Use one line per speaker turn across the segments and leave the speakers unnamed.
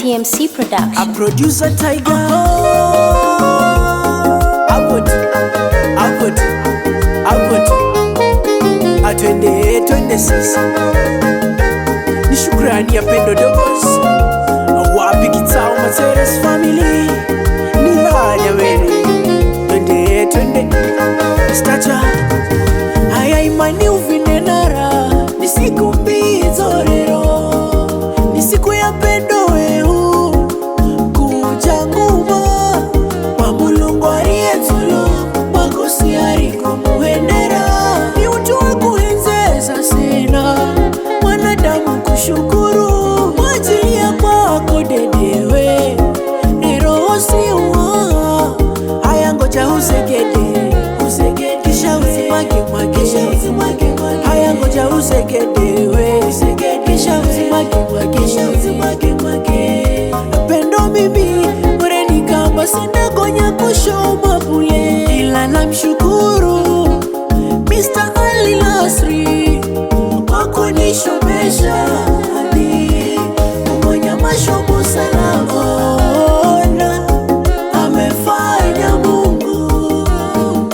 TMC Production.
A producer Tiger. Atwende sisi. Ni shukrani ya Pendo Dogos. Wapi Kitao Materes family. Ni hanya wele. Twende Stacha. Haya imani uvinenara. Ni siku mbizo rero. Ni siku ya Pendo wehu. Kuja nguma. Pamulungu arietulu. Makosi hariko muhendera. Ni utu wa kuhenzeza sena. Mwanadamu kushukuru. Mwajilia kwako dedewe. Nero siwa. Haya ngoja uzegede. Kisha uzimage mwage. Haya ngoja uzegedewe. Kisha uzimage mwage. Pendo mimi mureni kamba sina gonya kushoma bule. Ila namshukuru Mr. Ali Lasri kwa kunishomesha hadi kumonya mashomo salama. Ona amefanya Mungu.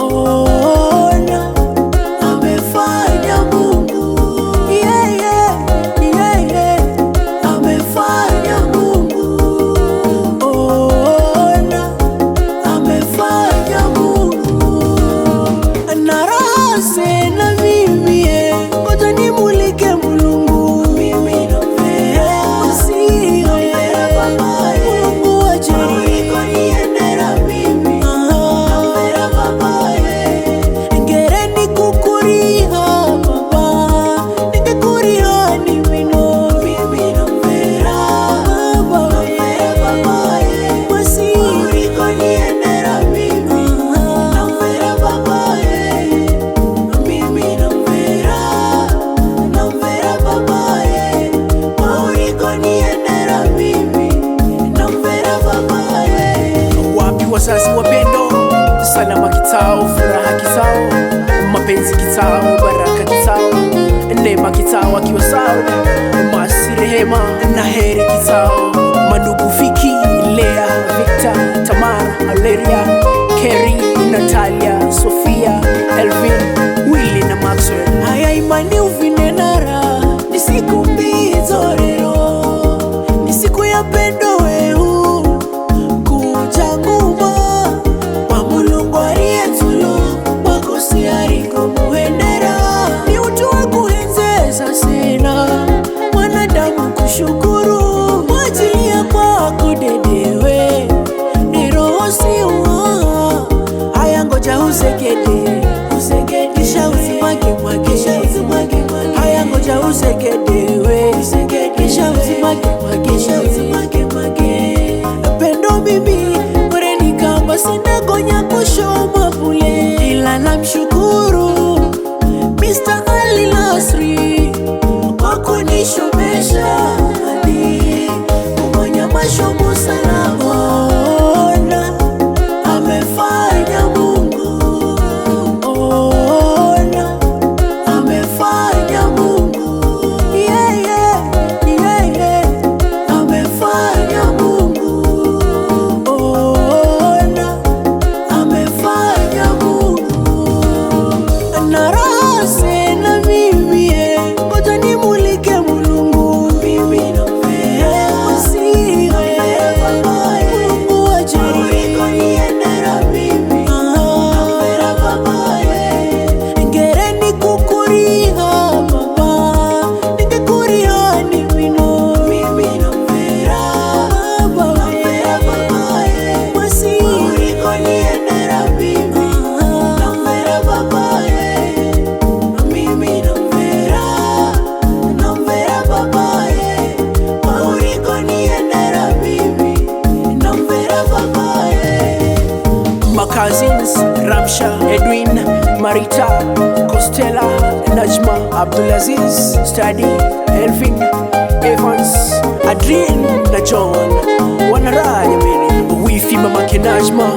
Ona amefanya Mungu. Yeah. Amefanya Mungu. Ona amefanya Mungu. Narase na mimi ngoja nimulike Mulungu. Mimi nampenda Mulungu waje niko niendera mimi. Nampenda babaye. Ngereni kukuriha baba. Nikekuriha ni mino. Mimi nampenda babaye. Wasi niko niendera mimi. Nampenda babaye. Mimi nampenda babaye. Mauriko niendera mimi. Nampenda babaye. Wapi wazazi wa Pendo? Salama Kitao, furaha Kitao, mapenzi Kitao, baraka Kitao, neema Kitao akiwa sawa, masi rehema na heri Kitao, mandugu Viki, Lea, Victor, Tamara, Valeria, Kerry, Natalia, Sofia, Elvin, Willy na Maxwell. Haya imani uvinenara. Ni siku mbizo rero. Ni siku ya Pendo wehu. Kuja nguma. Pamulungu arietulu. Makosi hariko muhendera. Ni utu wa kuhenzeza sena. Mwanadamu kushukuru. Mwajilia kwako dedewe. Nero siwa. Haya ngoja uzegede. Kisha uzimage mwage. Haya ngoja uzegedewe. Kisha uzimage mwage. Pendo mimi mureni kamba sina gonya kushoma bule. Ila namshukuru Mr. Ali Lasri kwa kunishomesha hadi kumonya mashomo salama. Ona amefanya Mungu. Ona amefanya Mungu. Yeah. Amefanya Mungu. Ona amefanya Mungu. Narase na mimi ngoja nimulike Mulungu. Mimi nampenda Mulungu waje niko niendera mimi. Nampenda babaye. Ngereni kukuriha baba. Nikekuriha ni mino. Mimi nampenda babaye. Wasi niko niendera mimi. Nampenda babaye. Mimi nampenda babaye. Mauriko niendera mimi. Nampenda babaye. My cousins Ramsha, Edwin, Marita, Costella, Najma, Abdulaziz, Study, Elvin, Evans, Adrian na John. Wanaraya mimi. Wifi mamake Najma,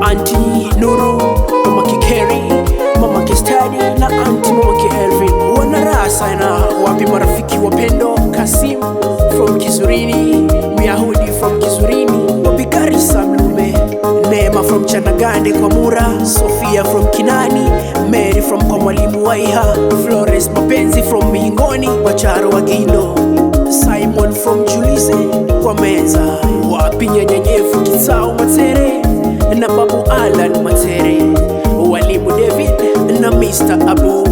Auntie Nuru, mamake Kerry, mamake Study na Auntie mamake Elvin. Wanaraya sana. Wapi marafiki wa Pendo? Kasim from Kizurini, Myahudi from Chanagande kwa Mura, Sofia from Kinani, Mary from kwa Mwalimu Waiha, Flores Mapenzi from Mingoni, Wacharo wa Gindo, Simon from Julize kwa Meza, wapi Nyenyenyevu Kitao Matere na Babu Alan Matere, Walimu David na Mr. Abu